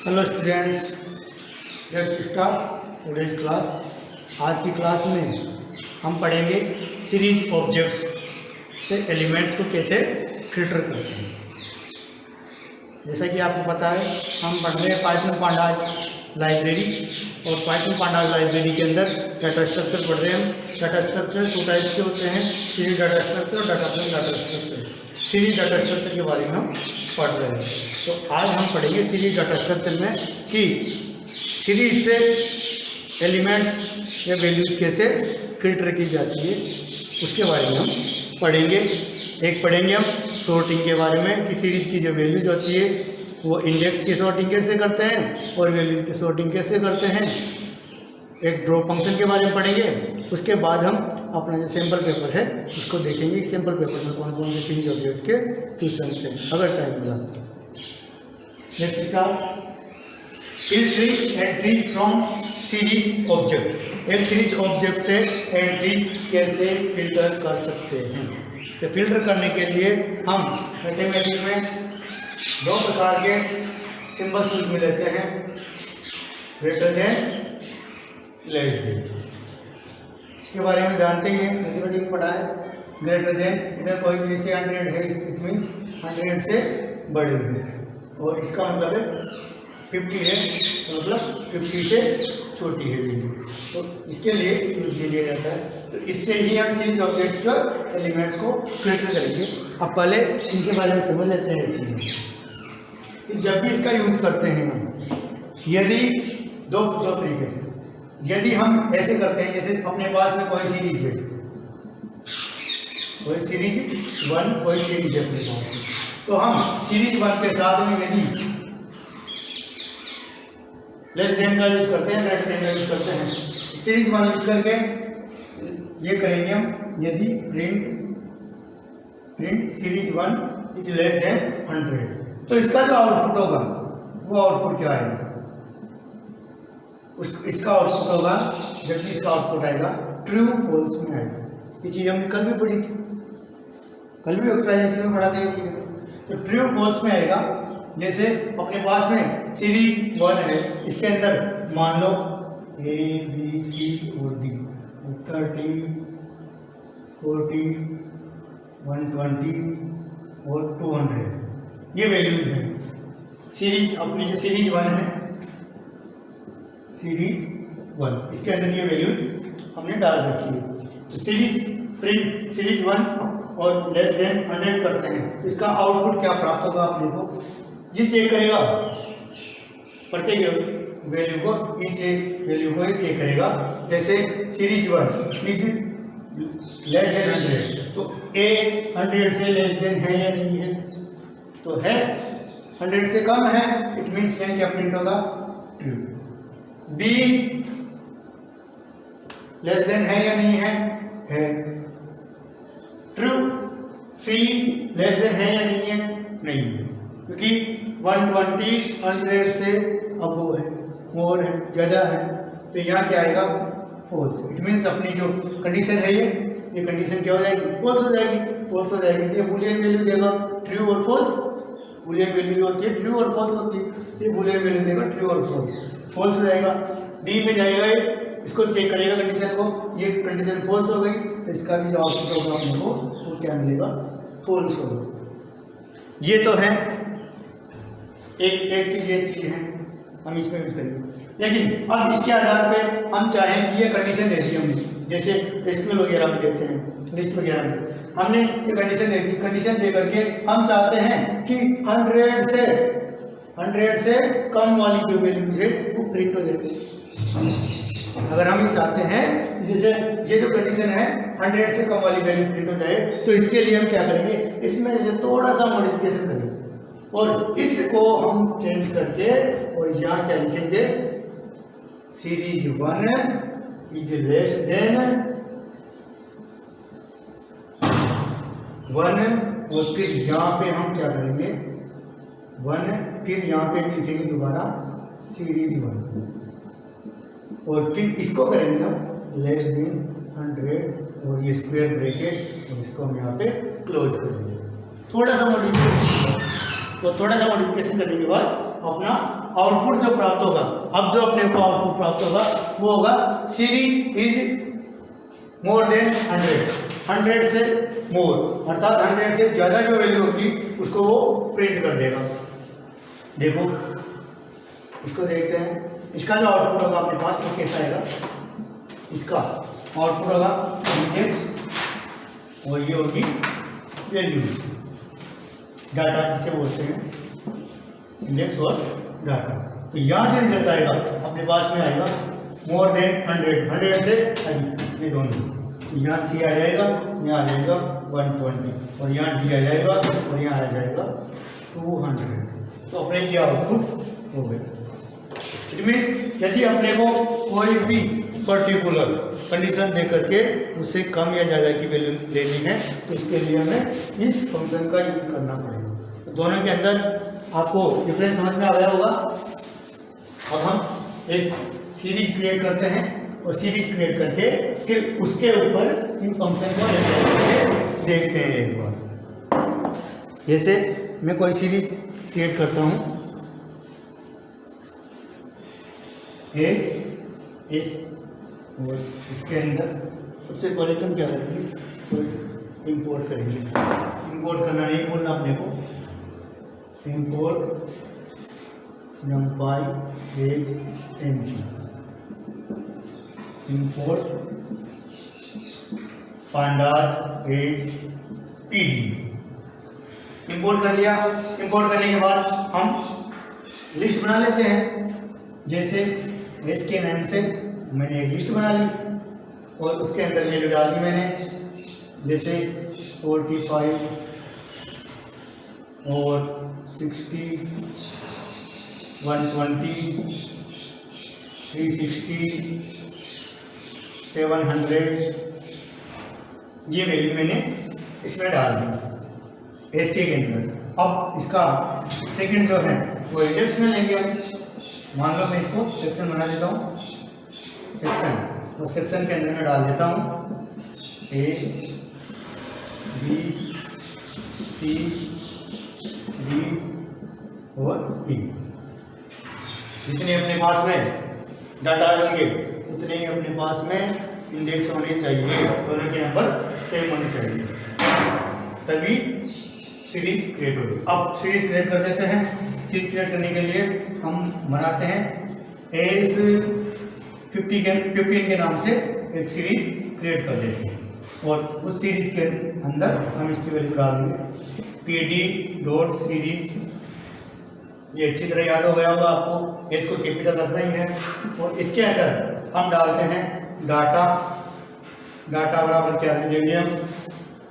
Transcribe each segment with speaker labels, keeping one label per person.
Speaker 1: Hello students, let's start today's class. आज की class में हम पढ़ेंगे सीरीज ऑब्जेक्ट्स से एलिमेंट्स को कैसे फिल्टर करते हैं। जैसा कि आपको पता है, हम पढ़ रहे हैं पाइथन पांडाज लाइब्रेरी, और पाइथन पांडाज लाइब्रेरी के अंदर डाटा स्ट्रक्चर पढ़ रहे हैं। हम डाटा स्ट्रक्चर 2 टाइप्स के होते हैं, सीरीज डाटा स्ट्रक्चर और data frame data structure. Series data structure के बारे में हम पढ़ रहे हैं। तो आज हम पढ़ेंगे सीरीज डाटा स्ट्रक्चर में कि सीरीज से एलिमेंट्स या वैल्यूज कैसे फिल्टर की जाती है, उसके बारे में हम पढ़ेंगे। एक पढ़ेंगे हम सॉर्टिंग के बारे में कि सीरीज की जो वैल्यूज होती है वो इंडेक्स की सॉर्टिंग कैसे करते हैं और वैल्यूज की सॉर्टिंग कैसे करते हैं। एक ड्रॉप फंक्शन के बारे में पढ़ेंगे। उसके बाद हम अपना जो सैम्पल पेपर है उसको देखेंगे कि सैम्पल पेपर में कौन कौन से सीरीज ऑब्जेक्ट के क्वेश्चन है, अगर टाइम मिला तो। Let's start. Filtering entries from series object. एक सीरीज ऑब्जेक्ट से एंट्री कैसे फिल्टर कर सकते हैं। तो फिल्टर करने के लिए हम मैथमेटिक्स में 2 प्रकार के सिंबल्स यूज में लेते हैं, ग्रेटर देन, लेस देन। इसके बारे में जानते ही हैं, मैथमेटिक्स में पढ़ा है। ग्रेटर देन, इधर कोई भी जैसे 100 है, इट मीन्स 100 से बड़े हैं, और इसका मतलब है 50 है, तो मतलब 50 से छोटी है वैल्यू, तो इसके लिए यूज में लिया जाता है। तो इससे ही हम सीरीज ऑब्जेक्ट का एलिमेंट्स को फिल्टर करेंगे। अब पहले इनके बारे में समझ लेते हैं चीज़ें। जब भी इसका यूज करते हैं हम, यदि दो तरीके से, यदि हम ऐसे करते हैं जैसे अपने पास में कोई सीरीज है, कोई सीरीज 1, कोई सीरीज है अपने पास, तो हम सीरीज 1 के साथ में यदि लेस देन का यूज करते हैं, ग्रेटर देन का यूज करते हैं, सीरीज 1 लिख करके ये करेंगे हम, यदि print series 1 is less than 100, तो इसका जो आउटपुट होगा वो आउटपुट क्या आएगा, इसका आउटपुट होगा, जब इसका आउटपुट आएगा ट्रू फॉल्स में आएगा। ये चीज़ हमने कल भी पढ़ी थी, कल भी ऑक्ट्राइजेशन में पढ़ा था ये चीज़। तो ट्रू फॉल्स में आएगा, जैसे अपने पास में सीरीज 1 है, इसके अंदर मान लो A B C और D 30 40 120 और 200 ये वैल्यूज हैं। सीरीज अपनी जो सीरीज 1 है, सीरीज 1, इसके अंदर ये वैल्यूज हमने डाल रखी है। तो प्रिंट सीरीज 1 और लेस देन 100 करते हैं, तो इसका आउटपुट क्या प्राप्त होगा अपने को, ये चेक करेगा प्रत्येक वैल्यू को, इस वैल्यू को ये चेक करेगा। जैसे सीरीज 1 इज लेस देन 100, तो A 100 से लेस देन है या नहीं है, तो है। 100 से कम है, इट मीन्स क्या प्रिंट होगा, ट्रू। B लेस देन है या नहीं है, ट्रू। C लेस देन है या नहीं है, नहीं है, क्योंकि 120 100 से अबव है, मोर है, ज़्यादा है, तो यहाँ क्या आएगा, फॉल्स। इट मीन्स अपनी जो कंडीशन है ये कंडीशन क्या हो जाएगी, फॉल्स हो जाएगी। फॉल्स हो जाएगी तो ये बूलियन वैल्यू देगा, ट्रू और फॉल्स। बूलियन वैल्यू जो होती है ट्रू और फॉल्स होती है, ये बूलियन वैल्यू देगा ट्रू और फॉल्स। फॉल्स हो जाएगा, डी में जाएगा, ये इसको चेक करेगा कंडीशन को, ये कंडीशन फॉल्स हो गई, तो इसका भी जो आउटपुट होगा अपने को वो क्या मिलेगा, फॉल्स होगा। ये तो है एक ये चीज़ है, हम इसमें यूज करेंगे। लेकिन अब इसके आधार पे हम चाहें कि ये कंडीशन दे दी हमने, जैसे एसक्यूएल वगैरह में देते हैं, लिस्ट वगैरह में हमने ये कंडीशन दे दी। कंडीशन दे करके हम चाहते हैं कि 100 से कम वाली जो वैल्यूज है वो प्रिंट हो जाए। अगर हम ये चाहते हैं जैसे ये जो कंडीशन है 100 से कम वाली वैल्यू प्रिंट हो जाए, तो इसके लिए हम क्या करेंगे, इसमें से थोड़ा सा मॉडिफिकेशन करेंगे और इसको हम चेंज करके और यहाँ क्या लिखेंगे, सीरीज 1 इज लेस देन 1, और फिर यहाँ पे हम क्या करेंगे 1, फिर यहाँ पे भी लिखेंगे दोबारा सीरीज 1, और फिर इसको करेंगे हम लेस देन 100 और ये स्क्वायर ब्रैकेट, और इसको हम यहाँ पे क्लोज करेंगे। थोड़ा सा मॉडिफिकेशन, तो थोड़ा सा मॉडिफिकेशन करने के बाद अपना आउटपुट जो प्राप्त होगा, अब जो अपने को आउटपुट प्राप्त होगा वो होगा सीरीज इज मोर देन 100 से मोर, अर्थात 100 से ज़्यादा जो वैल्यू होगी उसको वो प्रिंट कर देगा। देखो इसको देखते हैं, इसका जो आउटपुट होगा अपने पास वो कैसा आएगा। इसका आउटपुट होगा इंडेक्स और ये होगी वैल्यू, डाटा जिसे बोलते हैं इंडेक्स और डाटा। तो यहाँ जो रिजल्ट आएगा अपने पास में आएगा मोर देन 100 से अधिक, ये दोनों। तो यहाँ सी आ जाएगा, यहाँ आ जाएगा 120 और यहाँ डी आ जाएगा और यहाँ आ जाएगा 200। तो अपने ये आउटपुट हो गया। इट मीन्स यदि अपने को कोई भी पर्टिकुलर कंडीशन दे करके उससे कम या ज़्यादा की वैल्यू लेनी है तो इसके लिए हमें इस फंक्शन का यूज करना पड़ेगा। तो दोनों के अंदर आपको डिफरेंस समझ में आ गया होगा। अब हम एक सीरीज क्रिएट करते हैं और सीरीज क्रिएट करके फिर उसके ऊपर इन फंक्शन को देखते हैं एक बार। जैसे मैं कोई सीरीज क्रिएट करता हूँ एस और इसके अंदर सबसे पहले तुम क्या करेंगे, कोई इंपोर्ट करेंगे। इंपोर्ट करना नहीं बोलना अपने को, import numpy as ng, import pandas as pd। Import कर लिया। इंपोर्ट करने के बाद हम लिस्ट बना लेते हैं। जैसे एस के नाम से मैंने एक लिस्ट बना ली और उसके अंदर वैल्यू डाल दी मैंने, जैसे 45 और 60, 120, 360, 700, ये वैल्यू मैंने इसमें डाल दी एस के अंदर। अब इसका सेकंड जो है वो इंडेक्स में लेंगे। मान लो मैं इसको सेक्शन बना देता हूँ, सेक्शन, और सेक्शन के अंदर में डाल देता हूँ ए बी सी डी और ई। जितने अपने पास में डाटा आ जाएंगे उतने ही अपने पास में इंडेक्स होने चाहिए, दोनों के नंबर सेम होने चाहिए, तभी सीरीज क्रिएट होगी। अब सीरीज क्रिएट कर देते हैं। सीरीज क्रिएट करने के लिए हम बनाते हैं एस 15 के नाम से एक सीरीज क्रिएट कर देते हैं और उस सीरीज के अंदर हम इसकी वैल्यू डाल देंगे pd डॉट सीरीज। ये अच्छी तरह याद हो गया होगा आपको, एस को कैपिटल रखना ही है। और इसके अंदर हम डालते हैं डाटा। डाटा बराबर क्या ले लेंगे हम,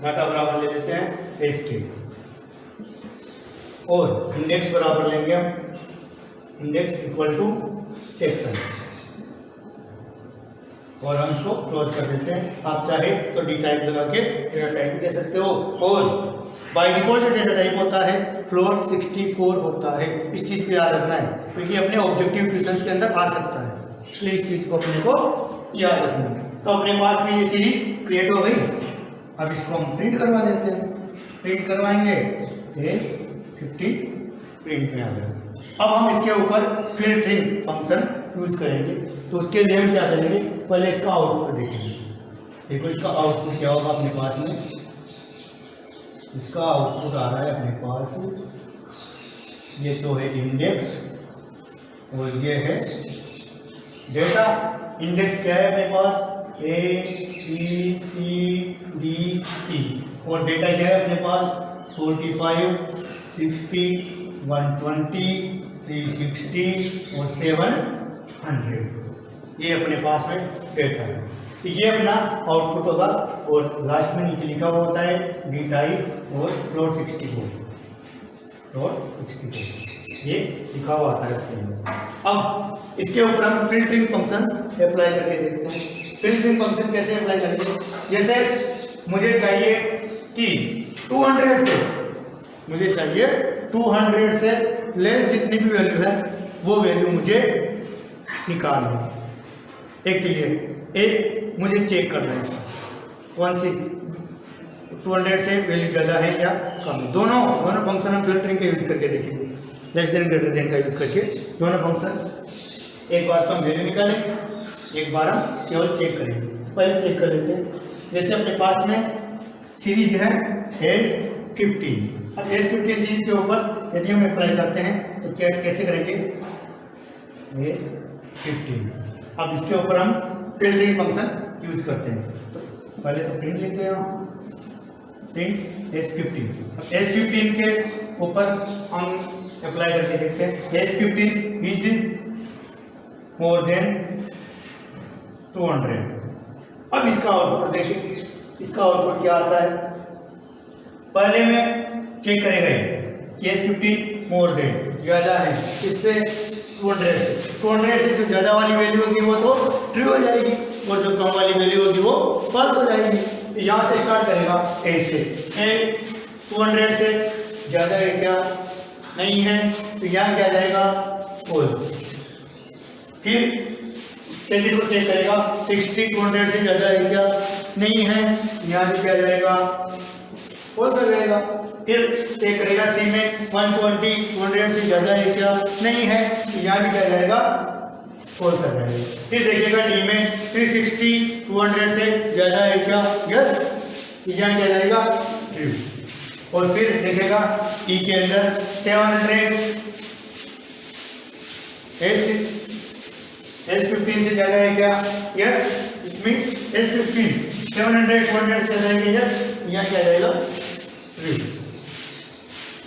Speaker 1: डाटा बराबर ले लेते हैं एस के, और इंडेक्स बराबर लेंगे हम इंडेक्स इक्वल टू सेक्शन, और हम इसको क्लोज कर देते हैं। आप चाहे तो डी टाइप लगा के डेटा टाइप दे सकते हो। और बाय डिफॉल्ट जो डेटा टाइप होता है फ्लोर 64 होता है। इस चीज़ को याद रखना है क्योंकि अपने ऑब्जेक्टिव क्वेश्चंस के अंदर आ सकता है, इसलिए इस चीज़ को अपने को याद रखना है। तो अपने पास में ये सीरीज क्रिएट हो गई। अब इसको हम प्रिंट करवा देते हैं। प्रिंट करवाएंगे एस 50 प्रिंट में आ जाएगा। अब हम इसके ऊपर फिल्टरिंग फंक्शन यूज करेंगे। तो उसके लिए हम क्या करेंगे, पहले इसका आउटपुट देखेंगे। देखो इसका आउटपुट क्या होगा अपने पास में। इसका आउटपुट आ रहा है अपने पास, ये तो है इंडेक्स और ये है डेटा। इंडेक्स क्या है अपने पास, A B C D E, और डेटा क्या है अपने पास 45, 60, 120, 360 और 700। ये अपने पास में डेटा है। तो ये अपना आउटपुट होगा और लास्ट में नीचे लिखा हुआ होता है डी टाइप और प्लॉट 64, ये लिखा हुआ आता है इसके अंदर। अब इसके ऊपर हम फिल्टरिंग फंक्शन अप्लाई करके देखते हैं। फिल्टरिंग फंक्शन कैसे अप्लाई करेंगे, जैसे मुझे चाहिए कि 200 से लेस जितनी भी वैल्यू है वो वैल्यू मुझे निकालना। एक ये एक मुझे चेक करना है कौन सी 200 से वैल्यू ज़्यादा है या कम। दोनों फंक्शन हम फिल्टरिंग का यूज करके देखेंगे, लेस देन ग्रेटर देन का यूज करके दोनों फंक्शन एक बार तो हम वैल्यू निकालेंगे, एक बार हम केवल चेक करेंगे। पहले चेक कर लेते हैं। जैसे अपने पास में सीरीज है S15। अब S15 सीरीज के ऊपर यदि हम अप्लाई करते हैं तो क्या कैसे करेंगे, S15। अब इसके ऊपर हम फिल्टरिंग फंक्शन यूज करते हैं। तो पहले तो प्रिंट लेते हैं, प्रिंट S15। अब S15 के ऊपर हम अप्लाई करके देखते हैं, S15 इज मोर देन 200। अब इसका आउटपुट देखिए, इसका आउटपुट क्या आता है। पहले में चेक करेगा कि S15 मोर देन ज़्यादा है, इससे 200 से जो ज़्यादा वाली वैल्यू होगी वो तो ट्रू हो जाएगी, और जो कम वाली वैल्यू होगी वो फॉल्स हो जाएगी। तो यहाँ से स्टार्ट करेगा A से, 200 से ज़्यादा है क्या, नहीं है, तो यहाँ क्या जाएगा, फॉल्स। फिर सेकंड को चेक करेगा, 60 200 से ज़्यादा है क्या, नहीं है, यहाँ भी क्या जाएगा, फॉल्स हो जाएगा। फिर चेक करेगा C में 120 200 से ज़्यादा है क्या, नहीं है, तो यहाँ भी क्या जाएगा, फॉल्स आ जाएगा। फिर देखिएगा D में 360 200 से ज़्यादा है क्या, यस, यहाँ क्या जाएगा, ट्रू। और फिर देखेगा E के अंदर 700 S15 से ज़्यादा है क्या, यस, मीन्स S15 700 200 से ज़्यादा है क्या, यस, यहाँ क्या जाएगा, ट्रू,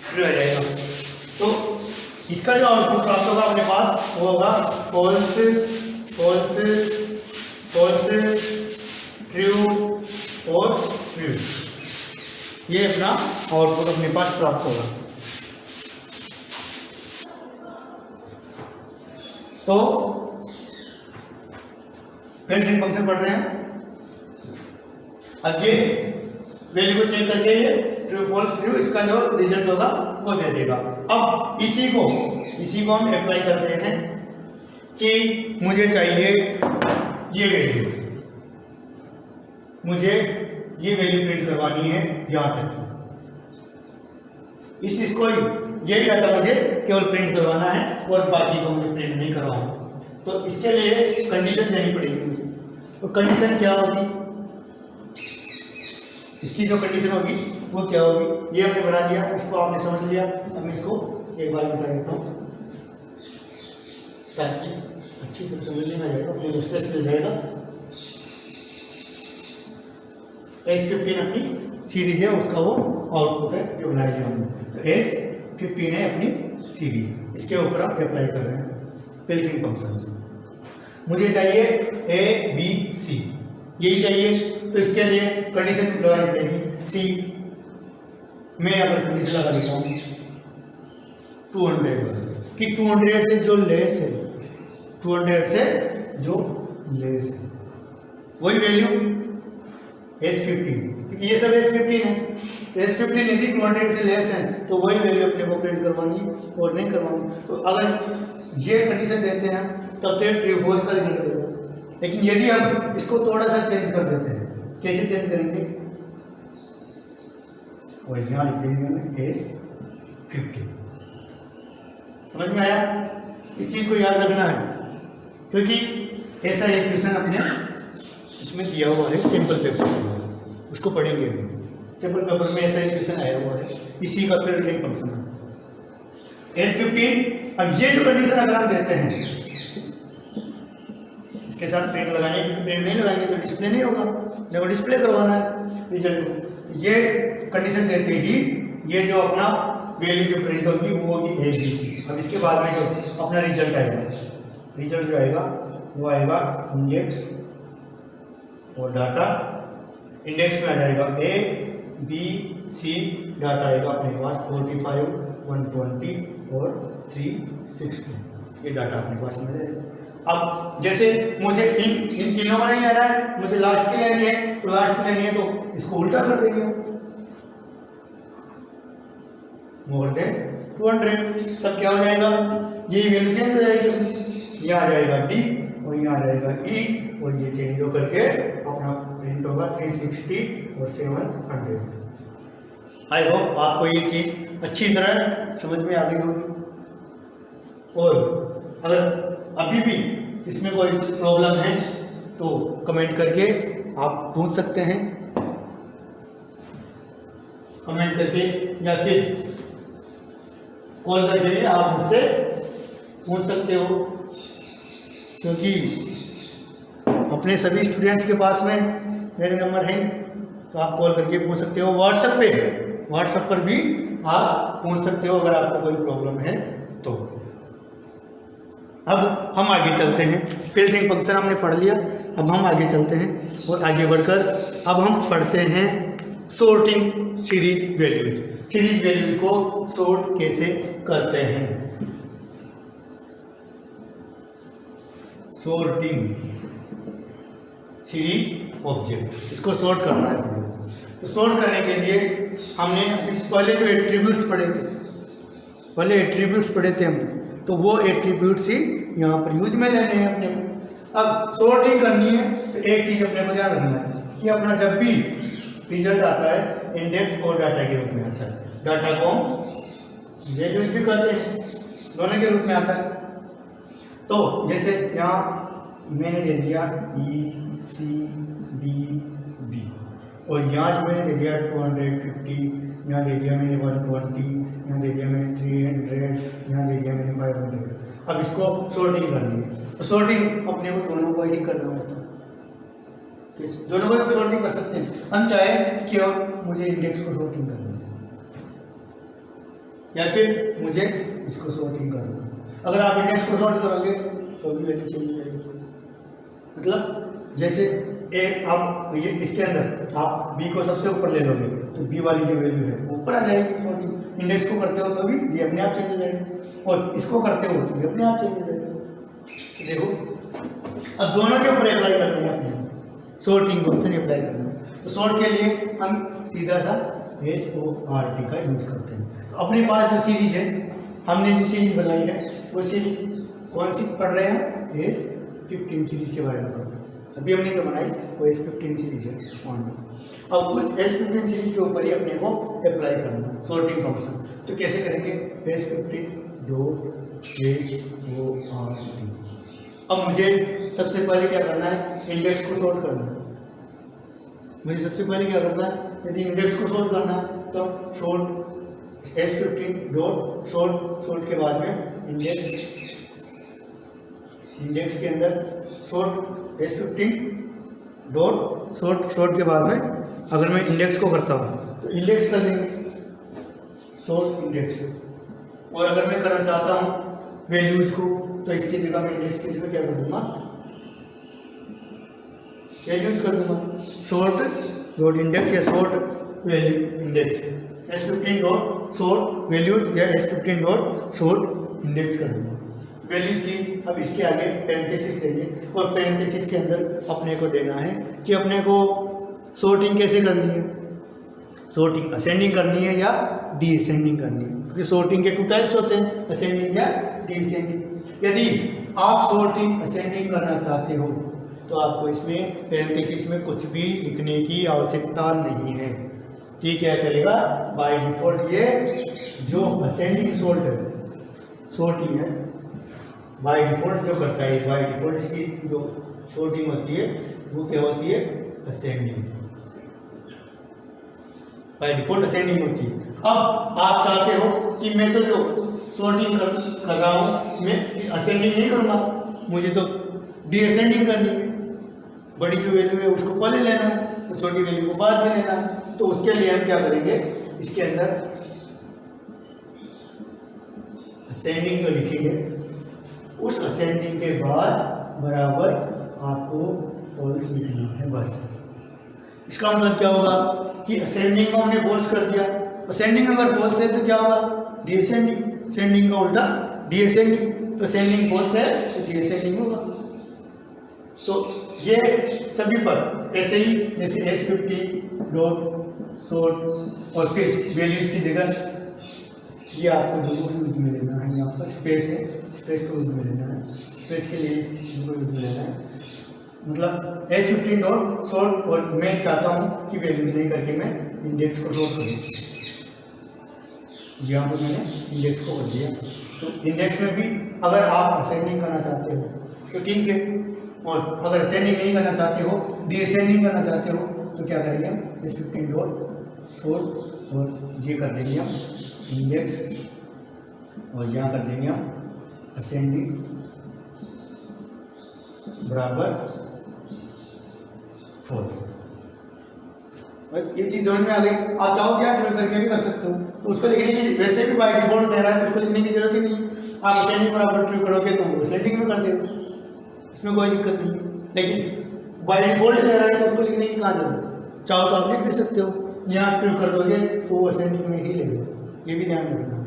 Speaker 1: ट्रू आ जाएगा। तो इसका जो आउटपुट प्राप्त होगा अपने पास वो होगा फॉल्स, फॉल्स, फॉल्स, ट्रू और ट्रू। ये अपना आउटपुट अपने पास प्राप्त होगा। तो फिल्टरिंग फंक्शन पढ़ रहे हैं। अब ये वैल्यू को चेक करके ये ट्रू फॉल्स ट्रू इसका जो रिजल्ट होगा वो दे देगा। अब इसी को हम अप्लाई करते हैं कि मुझे चाहिए ये वैल्यू, मुझे ये वैल्यू प्रिंट करवानी है यहाँ तक की, इसको ये डाटा मुझे केवल प्रिंट करवाना है और बाकी को मुझे प्रिंट नहीं करवाना। तो इसके लिए कंडीशन देनी पड़ेगी मुझे। तो कंडीशन क्या होगी, इसकी जो कंडीशन होगी वो क्या होगी, ये हमने बना लिया, इसको आपने समझ लिया। अब मैं इसको एक बार बता देता हूँ ताकि अच्छी तरह समझने में आ जाएगा, अपने स्पेस मिल जाएगा। S15 अपनी सीरीज है, उसका वो आउटपुट है जो बनाया गया हमने। तो S15 है अपनी सीरीज, इसके ऊपर आप अप्लाई कर रहे हैं फिल्टरिंग फंक्शन से। मुझे चाहिए A B C, यही चाहिए। तो इसके लिए कंडीशन लगानी पड़ेगी। C मैं अगर कंडीशन लगा देता हूँ 200 कि 200 से जो लेस है, 200 से जो लेस है वही वैल्यू S15, क्योंकि ये सब S15 है। तो S15 यदि 200 से लेस है तो वही वैल्यू अपने को प्रिंट करवानी और नहीं करवानी। तो अगर ये कंडीशन देते हैं तब तो ट्रू फॉल्स का रिजल्ट देगा। लेकिन यदि हम इसको थोड़ा सा चेंज कर देते हैं, कैसे चेंज करेंगे, और यहाँ लिख देंगे हमें S15। समझ में आया? इस चीज़ को याद रखना है, क्योंकि ऐसा एक क्वेश्चन अपने इसमें दिया हुआ है सैम्पल पेपर में, उसको पढ़ेंगे भी। सैम्पल पेपर में ऐसा एक क्वेश्चन आया हुआ है, इसी का फिल्टरिंग फंक्शन है S15। अब ये जो कंडीशन अगर हम देते हैं इसके साथ प्रिंट लगाने की, प्रिंट नहीं लगाएंगे तो डिस्प्ले नहीं होगा, मेरे को डिस्प्ले करवाना है रिजल्ट। ये कंडीशन देते ही ये जो अपना वैल्यू जो प्रिंट होगी वो होगी ABC। अब इसके बाद में जो अपना रिजल्ट आएगा, रिजल्ट जो आएगा वो आएगा इंडेक्स और डाटा। इंडेक्स में आ जाएगा A B C, डाटा आएगा अपने पास 45 120 और 360, ये डाटा अपने पास में है। अब जैसे मुझे इन तीनों का नहीं लेना है, मुझे लास्ट की लेनी है, तो लास्ट की लेनी है तो इसको उल्टा कर देंगे, मोर देन 200। तब क्या हो जाएगा, ये वैल्यू चेंज हो जाएगी, यहाँ आ जाएगा D और यहाँ आ जाएगा E, और ये चेंज हो करके अपना प्रिंट होगा 360 और 700। आई होप आपको ये चीज़ अच्छी तरह समझ में आ गई होगी। और अगर अभी भी इसमें कोई प्रॉब्लम है तो कमेंट करके आप पूछ सकते हैं, कमेंट करके या फिर कॉल करके आप मुझसे पूछ सकते हो, क्योंकि अपने सभी स्टूडेंट्स के पास में मेरे नंबर हैं, तो आप कॉल करके पूछ सकते हो। व्हाट्सएप पर भी आप पूछ सकते हो अगर आपको कोई प्रॉब्लम है तो। अब हम आगे चलते हैं, फिल्टरिंग फंक्शन हमने पढ़ लिया, अब हम आगे चलते हैं और आगे बढ़कर अब हम पढ़ते हैं sorting series values. Series values को सॉर्ट कैसे करते हैं। सॉर्टिंग सीरीज ऑब्जेक्ट, इसको सॉर्ट करना है। तो सॉर्ट करने के लिए हमने पहले जो एट्रीब्यूट्स पढ़े थे हमने, तो वो एट्रीब्यूट्स ही यहाँ पर यूज में लेने हैं अपने को। अब सॉर्टिंग करनी है तो एक चीज़ अपने को ध्यान रखना है कि अपना जब भी रिजल्ट आता है इंडेक्स और डाटा के रूप में आता है। डाटा को वैल्यूज भी कहते हैं, दोनों के रूप में आता है। तो जैसे यहाँ मैंने दे दिया ECDB और यहाँ जो मैंने दे दिया 250, यहाँ दे दिया मैंने 120, यहाँ दे दिया मैंने 300, यहाँ दे दिया मैंने 500। अब इसको सॉर्टिंग करनी है, तो सॉर्टिंग अपने को दोनों को ही करना होता है। दोनों को सॉर्टिंग कर सकते हैं हम, चाहे कि मुझे इंडेक्स को सॉर्टिंग करना या फिर मुझे इसको सॉर्टिंग करना। अगर आप इंडेक्स को सॉर्ट करोगे तो भी वैल्यू चेंज हो जाएगी। मतलब जैसे आप ये इसके अंदर आप बी को सबसे ऊपर ले लोगे तो बी वाली जो वैल्यू है ऊपर आ जाएगी सॉर्टिंग। इंडेक्स को करते हो तो भी ये अपने आप चेंज हो जाएगा और इसको करते हो तो ये अपने आप चेंज हो जाएगा। देखो अब दोनों के ऊपर अप्लाई करना है, अपने सॉर्टिंग फंक्शन अप्लाई करना है। तो सॉर्ट के लिए हम सीधा सा SORT का यूज करते हैं। तो अपने पास जो सीरीज है, हमने जो सीरीज बनाई है वो सीरीज कौन सी पढ़ रहे हैं, S15 सीरीज के बारे में पढ़ रहे हैं। अभी हमने जो बनाई वो S15 सीरीज है। अब उस S15 सीरीज के ऊपर ही अपने को अप्लाई करना है सॉर्टिंग फंक्शन। तो कैसे करेंगे, S15.SORT। अब मुझे सबसे पहले क्या करना है, इंडेक्स को सॉर्ट करना है। मुझे सबसे पहले क्या करना है, यदि इंडेक्स को सॉर्ट करना है तो सॉर्ट S15.SORT के बाद में इंडेक्स के अंदर सॉर्ट S15.SORT के बाद में अगर मैं इंडेक्स को करता हूँ तो इंडेक्स कर देंगे सॉर्ट इंडेक्स। और अगर मैं करना चाहता हूँ वैल्यूज को तो इसकी जगह मैं इंडेक्स की जगह क्या कर दूंगा, वैल्यूज कर दूंगा। सॉर्ट.इंडेक्स या sort value index, S15.SORT values या S15.SORट इंडेक्स कर दूंगा वैल्यूज की। अब इसके आगे पैरेंथेसिस देंगे और पैरेंथेसिस के अंदर अपने को देना है कि अपने को सॉर्टिंग कैसे करनी है, सॉर्टिंग असेंडिंग करनी है या डिसेंडिंग करनी है। क्योंकि सॉर्टिंग के 2 टाइप्स होते हैं, असेंडिंग या डिसेंडिंग। यदि आप सॉर्टिंग असेंडिंग करना चाहते हो तो आपको इसमें पैरेंथेसिस में कुछ भी लिखने की आवश्यकता नहीं है। ठीक क्या करेगा, बाय डिफॉल्ट ये जो असेंडिंग सॉर्टिंग है बाय डिफॉल्ट जो करता है, बाय डिफॉल्ट इसकी जो सॉर्टिंग होती है वो क्या होती है, असेंडिंग। बाय डिफॉल्ट असेंडिंग होती है। अब आप चाहते हो कि मैं तो जो सॉर्टिंग कर रहा हूँ मैं असेंडिंग नहीं करूँगा, मुझे तो डिसेंडिंग करनी है। बड़ी जो वैल्यू है उसको पहले लेना है, तो छोटी वैल्यू को बाद में लेना है। तो उसके लिए हम क्या करेंगे, इसके अंदर असेंडिंग तो लिखेंगे, उस असेंडिंग के बाद बराबर आपको फॉल्स लिखना है बस। इसका मतलब क्या होगा कि असेंडिंग को हमने फॉल्स कर दिया, असेंडिंग अगर फॉल्स है तो क्या होगा, डिसेंडिंग। असेंडिंग का उल्टा डिसेंडिंग, तो असेंडिंग फॉल्स है तो डिसेंडिंग होगा। तो ये सभी पर ऐसे ही जैसे S15.SORT और फिर वैल्यूज की जगह ये आपको जरूर यूज में लेना है। यहाँ पर स्पेस है, स्पेस को यूज में लेना है, स्पेस के लिए इनको यूज में लेना है। मतलब S15.SORT और मैं चाहता हूँ कि वैल्यूज नहीं करके मैं इंडेक्स को सॉर्ट करूँ। यहाँ पर मैंने इंडेक्स को कर दिया, तो इंडेक्स में भी अगर आप असेंडिंग करना चाहते हो तो ठीक है, और अगर असेंडिंग नहीं करना चाहते हो, डिसेंडिंग करना चाहते हो, तो क्या करेंगे हम, S15 डॉट सोर्ट और ये कर देंगे हम इंडेक्स, और यहाँ कर देंगे हम असेंडिंग बराबर फॉल्स। बस ये चीज़ समझ में आ गई। आप चाहो क्या ड्रॉ करके भी कर सकते हो, तो उसको लिखने की, वैसे भी बाय डिफॉल्ट दे रहा है तो उसको लिखने की जरूरत ही नहीं है। आप असेंडिंग बराबर ट्रू करोगे तो वो असेंडिंग में कर देगा, इसमें कोई दिक्कत नहीं है। लेकिन बाय डिफॉल्ट दे रहा है तो उसको लिखने की कहाँ जरूरत है, चाहो तो आप लिख भी सकते हो। यहाँ ट्रू कर दोगे तो वो असेंडिंग में ही लेगा, ये भी ध्यान रखना है।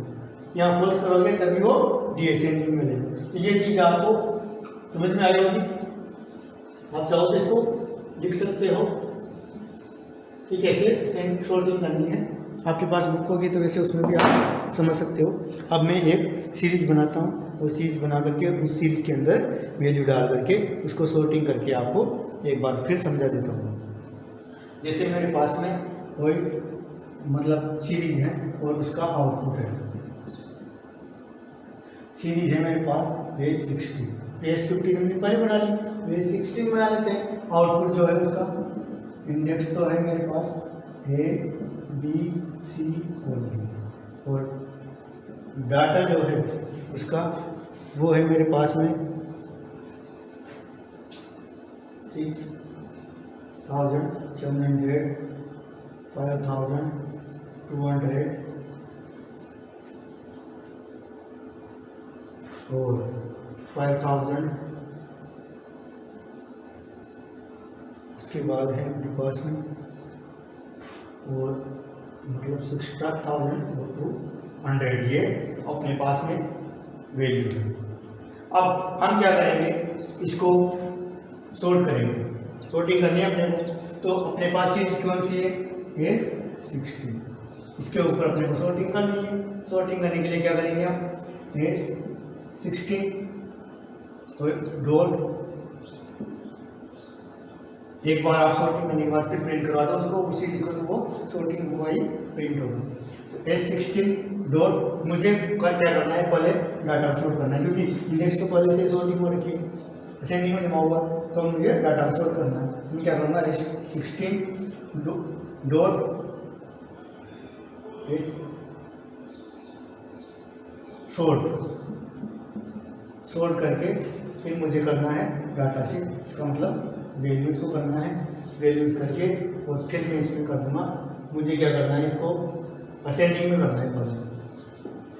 Speaker 1: यहाँ फॉल्स करोगे तभी वो डिसेंडिंग में लेगा। तो ये चीज़ आपको समझ में आ गई होगी। आप चाहो तो इसको लिख सकते हो कि कैसे सोल्टिंग करनी है। आपके पास बुक होगी तो वैसे उसमें भी आप समझ सकते हो। अब मैं एक सीरीज बनाता हूँ, वो सीरीज बना करके उस सीरीज के अंदर वैल्यू डाल करके उसको सोर्टिंग करके आपको एक बार फिर समझा देता हूँ। जैसे मेरे पास में कोई मतलब सीरीज है और उसका आउटपुट है, सीरीज है मेरे पास S16, S15 हमने पहले बना ली, S16 बना लेते हैं। आउटपुट जो है उसका इंडेक्स तो है मेरे पास A B C और D, और डाटा जो है उसका वो है मेरे पास में 6,700, 5,200 और 5,000। उसके बाद है अपने पास में और मतलब 6,200 ये अपने पास में वैल्यू है। अब हम क्या करेंगे, इसको सोर्ट करेंगे, सोर्टिंग करनी है अपने को। तो अपने पास सीरीज कौन सी है, S16, इसके ऊपर अपने को सोर्टिंग करनी है। सोर्टिंग करने के लिए क्या करेंगे हम, S16 डॉट, एक बार आप सोर्टिंग करने के बाद फिर प्रिंट करवा दो उसको, उस सीरीज को, तो वो सोर्टिंग हुआ ही प्रिंट होगा। तो S16 डॉट मुझे क्या करना है, पहले डाटा अपलोड करना है, क्योंकि इंडेक्स तो पहले से सोर्टिंग हो रखी है, असेंडिंग में जमा हुआ, तो मुझे डाटा अपलोड करना है। मैं क्या करूँगा, S16 डॉट सोर्ट करके फिर मुझे करना है डाटा से, इसका मतलब वैल्यूज़ को करना है, वैल्यूज़ करके और फिर मैं इसमें कर दूँगा। मुझे क्या करना है, इसको असेंडिंग में करना है पहले,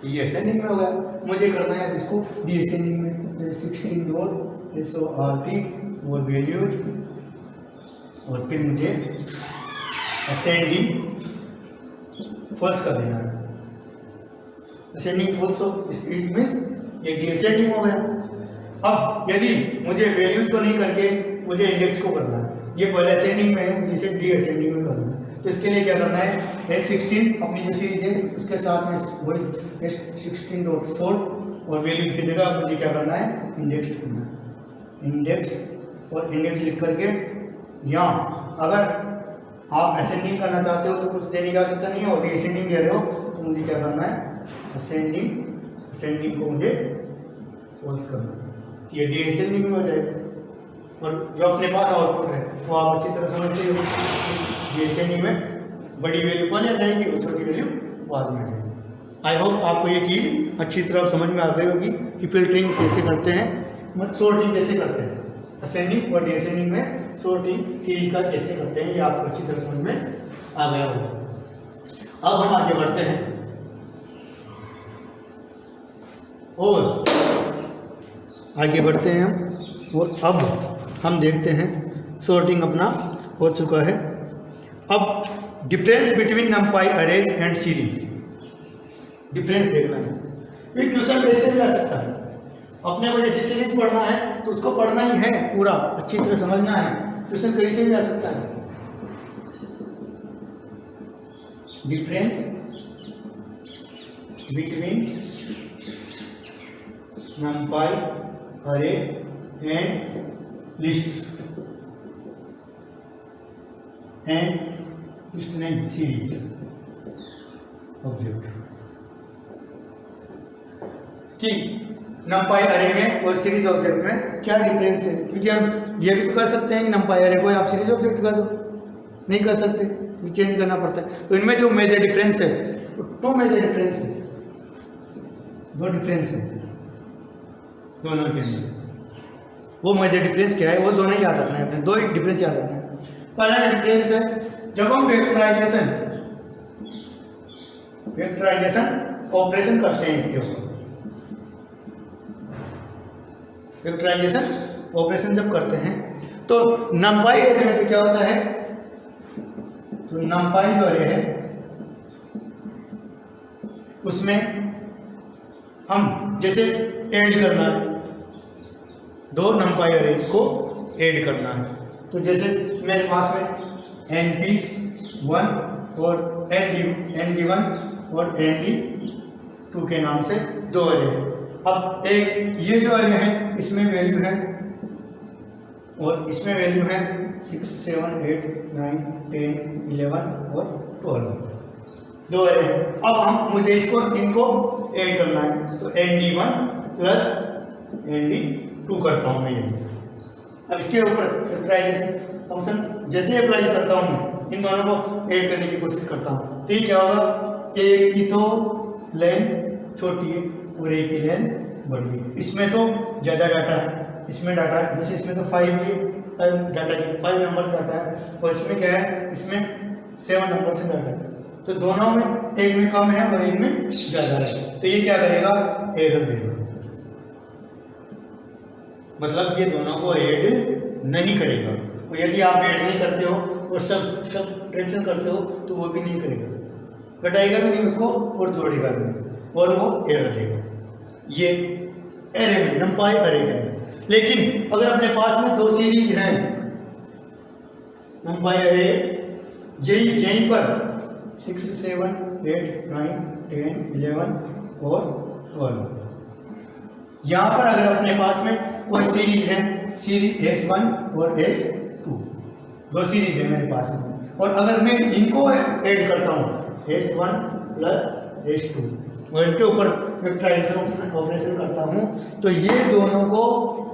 Speaker 1: ये असेंडिंग में हो गया, मुझे करना है इसको डिसेंडिंग में। तो 16 डॉट SORT और वैल्यूज, और फिर मुझे असेंडिंग फॉल्स कर देना है। असेंडिंग फॉल्स इट मीन्स ये डिसेंडिंग हो गया। अब यदि मुझे वैल्यूज को नहीं करके मुझे इंडेक्स को करना है, ये पहले असेंडिंग में है, मुझे इसे डिसेंडिंग में करना है, तो इसके लिए क्या करना है, S16 अपनी जो सीरीज है उसके साथ में वही S16 डॉट सोर्ट और वैल्यूज की जगह मुझे क्या करना है, इंडेक्स लिखना है, इंडेक्स, और इंडेक्स लिख करके यहाँ अगर आप असेंडिंग करना चाहते हो तो कुछ देने की आवश्यकता नहीं है, और डिसेंडिंग दे रहे हो तो मुझे क्या करना है, असेंडिंग को मुझे फॉल्स करना है, ये डिसेंडिंग में हो जाएगा। और जो अपने पास आउटपुट है वो आप अच्छी तरह समझते हो, डिसेंडिंग में बड़ी वैल्यू पहले आ जाएगी और छोटी वैल्यू बाद में आ जाएगी। आई होप आपको ये चीज़ अच्छी तरह समझ में आ गई होगी कि फिल्टरिंग कैसे करते हैं, मतलब सोर्टिंग कैसे करते हैं, असेंडिंग और डिसेंडिंग में सोर्टिंग सीरीज का कैसे करते हैं, ये आपको अच्छी तरह समझ में आ गया होगा। अब हम आगे बढ़ते हैं और अब हम देखते हैं सोर्टिंग अपना हो चुका है। अब difference between नंपाई arrays and series, difference देखना है। ये क्वेश्चन कैसे भी आ सकता है, अपने को जैसे सीरीज पढ़ना है तो उसको पढ़ना ही है, पूरा अच्छी तरह समझना है, क्वेश्चन कैसे भी आ सकता है। डिफरेंस बिटवीन नंपाई अरे एंड लिस्ट नहीं सीरीज ऑब्जेक्ट कि नंपाई अरे में और सीरीज ऑब्जेक्ट में क्या डिफरेंस है, क्योंकि हम ये भी तो कर सकते हैं कि नंपाई अरे को आप सीरीज ऑब्जेक्ट कर दो, नहीं कर सकते, ये चेंज करना पड़ता है। तो इनमें जो मेजर डिफरेंस है, टू मेजर डिफरेंस है, दो डिफरेंस है दोनों के अंदर। वो मेजर डिफरेंस क्या है वो दोनों ही याद रखना है अपने, दो डिफरेंस याद रखना है। पहला डिफरेंस है जब हम वेक्टराइजेशन ऑपरेशन करते हैं, इसके ऊपर वेक्टराइजेशन ऑपरेशन जब करते हैं तो नंपाई एरे में तो क्या होता है, तो नंपाई जो एरे है उसमें हम जैसे ऐड करना है, दो नंपाई एरेज को ऐड करना है, तो जैसे मेरे पास में NP1 और ND1 और ND2 के नाम से दो एरे हैं। अब एक ये जो एरे है इसमें वैल्यू है और इसमें वैल्यू है 6, 7, 8, 9, 10, 11 और 12, दो एरे हैं। अब मुझे इनको ऐड करना है, तो ND1 प्लस ND2 करता हूँ मैं ये। अब इसके ऊपर फैक्टराइजेशन फंक्शन जैसे अप्लाई करता हूँ मैं, इन दोनों को ऐड करने की कोशिश करता हूँ, तो ये क्या होगा, एक की तो लेंथ छोटी है और एक की लेंथ बड़ी है। इसमें तो ज़्यादा डाटा है, इसमें डाटा है, जैसे इसमें तो 5 है, 5 डाटा की 5 नंबर से डाटा है, और इसमें क्या है, इसमें 7 नंबर से डाटा है, तो दोनों में एक में कम है और एक में ज़्यादा है, तो ये क्या करेगा, एरर देगा, मतलब ये दोनों को ऐड नहीं करेगा। और यदि आप ऐड नहीं करते हो और सब्ट्रैक्शन करते हो तो वो भी नहीं करेगा, घटाएगा भी नहीं उसको और जोड़ेगा भी नहीं, और वो एरर देगा, ये एरे में नंपाई अरे के अंदर। लेकिन अगर अपने पास में दो सीरीज हैं नंपाई अरे, यहीं पर 6, 7, 8, 9, 10, 11 और 12, यहाँ पर अगर अपने पास में कोई सीरीज है, सीरीज S1 और S2, दो सीरीज है मेरे पास में, और अगर मैं इनको ऐड करता हूँ S1 प्लस S2 और इनके ऊपर वेक्टराइजेशन ऑपरेशन करता हूँ, तो ये दोनों को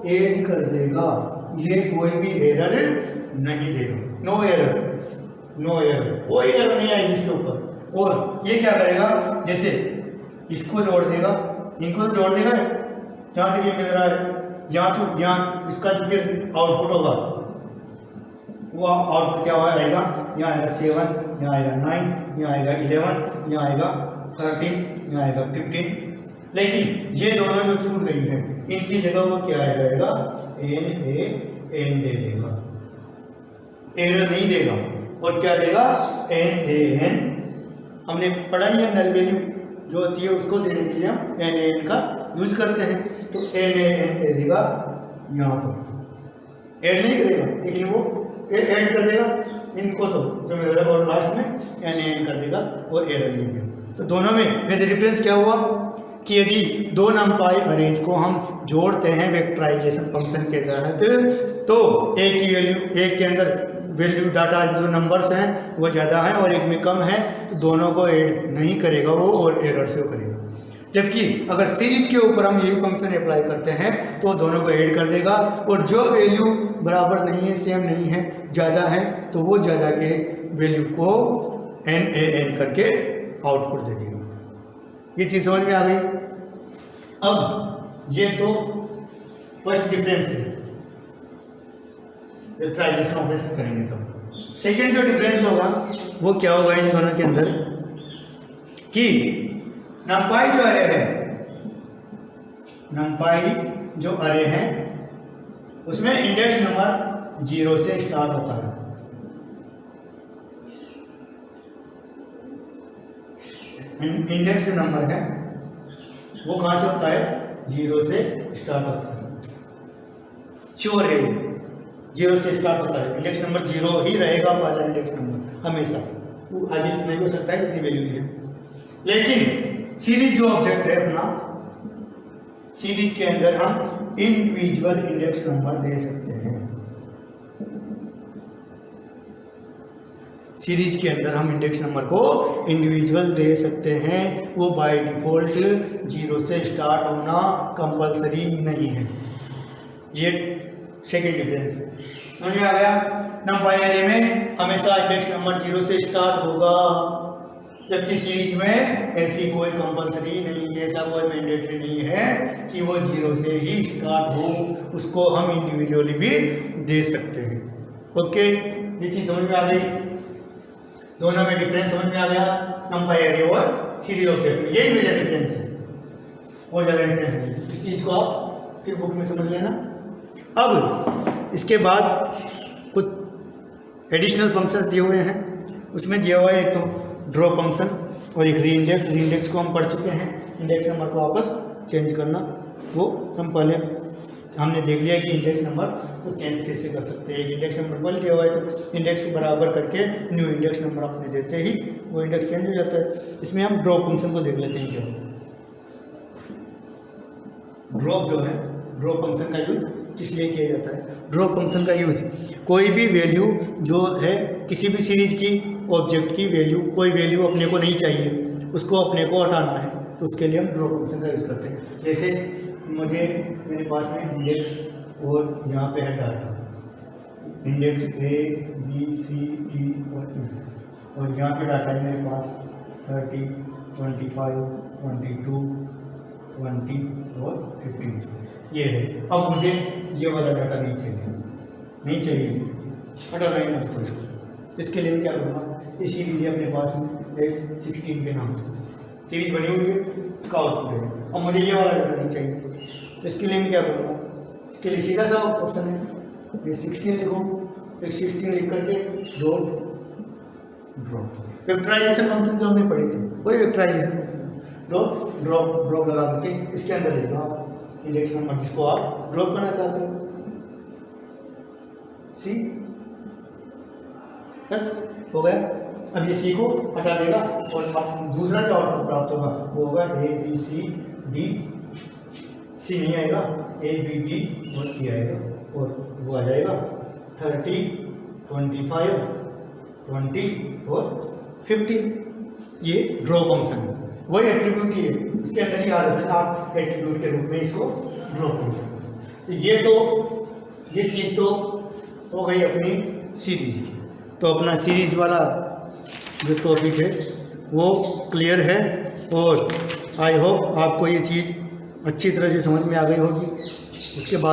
Speaker 1: ऐड कर देगा, ये कोई भी एरर नहीं देगा, नो एरर, कोई एरर नहीं आएगी इसके ऊपर। और ये क्या करेगा, जैसे इसको जोड़ देगा, इनको जोड़ देगा, जहाँ तक ये मिल रहा है, यहाँ इसका जो फिर आउटपुट होगा वो आउटपुट क्या आएगा, यहाँ आएगा 7, यहाँ आएगा 9, यहाँ आएगा 11, यहाँ आएगा 13, यहाँ आएगा 15। लेकिन ये दोनों जो छूट गई हैं इनकी जगह वो क्या आ जाएगा, NaN दे देगा, एरर नहीं देगा, और क्या देगा, NaN। हमने पढ़ा ही है नल वैल्यू जो होती है उसको देने के लिए हम NaN का यूज करते हैं, तो NaN दे देगा, यहाँ पर ऐड नहीं करेगा लेकिन वो ऐड कर देगा इनको, तो जो मिल रहा है, और लास्ट में NaN कर देगा और एरर नहीं देगा। तो दोनों में मेजर डिफरेंस क्या हुआ कि यदि दो नंपाई अरेज को हम जोड़ते हैं वेक्टराइजेशन फंक्शन के तहत, तो एक की वैल्यू, एक के अंदर वैल्यू डाटा जो नंबर्स हैं वो ज़्यादा है और एक में कम है, तो दोनों को ऐड नहीं करेगा वो और एरर से करेगा। जबकि अगर सीरीज के ऊपर हम यही फंक्शन अप्लाई करते हैं तो दोनों को ऐड कर देगा, और जो वैल्यू बराबर नहीं है, सेम नहीं है, ज़्यादा है, तो वो ज़्यादा के वैल्यू को NaN करके आउटपुट दे देगा। ये चीज़ समझ में आ गई। अब ये तो फर्स्ट डिफरेंस है, वेक्टराइजेशन ऑपरेशन करेंगे तब। सेकेंड जो डिफरेंस होगा वो क्या होगा इन दोनों के अंदर, कि नंपाई जो अरे है, नंपाई जो अरे है उसमें इंडेक्स नंबर 0 से स्टार्ट होता है। इंडेक्स नंबर है वो कहाँ से होता है, 0 से स्टार्ट होता है, श्योर है 0 से स्टार्ट होता है। इंडेक्स नंबर 0 ही रहेगा पहला इंडेक्स नंबर हमेशा, वो आगे नहीं हो सकता है जितनी वैल्यूज है। लेकिन सीरीज जो ऑब्जेक्ट है अपना, सीरीज के अंदर हम इंडिविजुअल इंडेक्स नंबर दे सकते हैं। सीरीज के अंदर हम इंडेक्स नंबर को इंडिविजुअल दे सकते हैं, वो बाय डिफ़ॉल्ट 0 से स्टार्ट होना कंपलसरी नहीं है। ये सेकेंड डिफरेंस है, समझ में आ गया। नंबर एरे में हमेशा इंडेक्स नंबर 0 से स्टार्ट होगा, जबकि सीरीज में ऐसी कोई कंपलसरी नहीं है, ऐसा कोई मैंडेटरी नहीं है कि वो 0 से ही स्टार्ट हो, उसको हम इंडिविजुअली भी दे सकते हैं। ओके, ये चीज़ समझ में आ गई, दोनों में डिफरेंस समझ में आ गया, नंबर एरे और सीरीज ऑब्जेक्ट, यही मेजर डिफरेंस है, और ज़्यादा डिफरेंस नहीं। इस चीज़ को आप फिर बुक में समझ लेना। अब इसके बाद कुछ एडिशनल फंक्शंस दिए हुए हैं, उसमें दिया हुआ है एक तो ड्रॉ फंक्शन और एक रीइंडेक्स। रीइंडेक्स को हम पढ़ चुके हैं, इंडेक्स नंबर को वापस चेंज करना वो हम पहले हमने देख लिया कि इंडेक्स नंबर को चेंज कैसे कर सकते हैं। एक इंडेक्स नंबर पहले दिया हुआ है तो इंडेक्स बराबर करके न्यू इंडेक्स नंबर अपने देते ही वो इंडेक्स चेंज हो जाता है। इसमें हम ड्रॉप फंक्शन को देख लेते हैं क्या ड्रॉप जो है, ड्रॉप फंक्शन का यूज किस लिए किया जाता है। ड्रॉप फंक्शन का यूज कोई भी वैल्यू जो है किसी भी सीरीज की ऑब्जेक्ट की वैल्यू, कोई वैल्यू अपने को नहीं चाहिए, उसको अपने को हटाना है, तो उसके लिए हम ड्रॉप फंक्शन का यूज़ करते हैं। जैसे मेरे पास में इंडेक्स और यहाँ पे है data, index A B C D और यहाँ पे डाटा है मेरे पास 30, 25, 22, 20 और 15 ये है। अब मुझे ये वाला डाटा नहीं चाहिए, हटाना है मुझको इसको। इसके लिए मैं क्या करूँगा, इसी लीजिए अपने पास में S16 के नाम से सीरीज बनी हुई है, इसका आउटपुट है। अब मुझे ये वाला डाटा नहीं चाहिए, तो इसके लिए मैं क्या करूँगा, इसके लिए सीधा सा ऑप्शन है, ये 16 लिखो, एक 16 लिख करके ड्रॉप वेक्टराइजेशन फंक्शन जो हमने पढ़े थे वही वेक्टराइजेशन फंक्शन ड्रॉप लगा करके इसके अंदर लिख दो आप इंडेक्स नंबर जिसको आप ड्रॉप करना चाहते हो। सी बस हो गया। अब ये सी को हटा देगा और दूसरा जो आउटपुट प्राप्त होगा वो होगा ABCD, सी नहीं आएगा, ABD और E आएगा और वो आ जाएगा 30, 25, 20 और 15। ये ड्रॉ फंक्शन है, वही एट्रीब्यूट ही है, उसके अंदर ही आ जाता है आप एट्रीब्यूट के रूप में इसको ड्रॉ फंक्शन। ये चीज़ तो हो गई अपनी सीरीज की। तो अपना सीरीज वाला जो टॉपिक है वो क्लियर है और आई होप आपको ये चीज़ अच्छी तरह से समझ में आ गई होगी। उसके बाद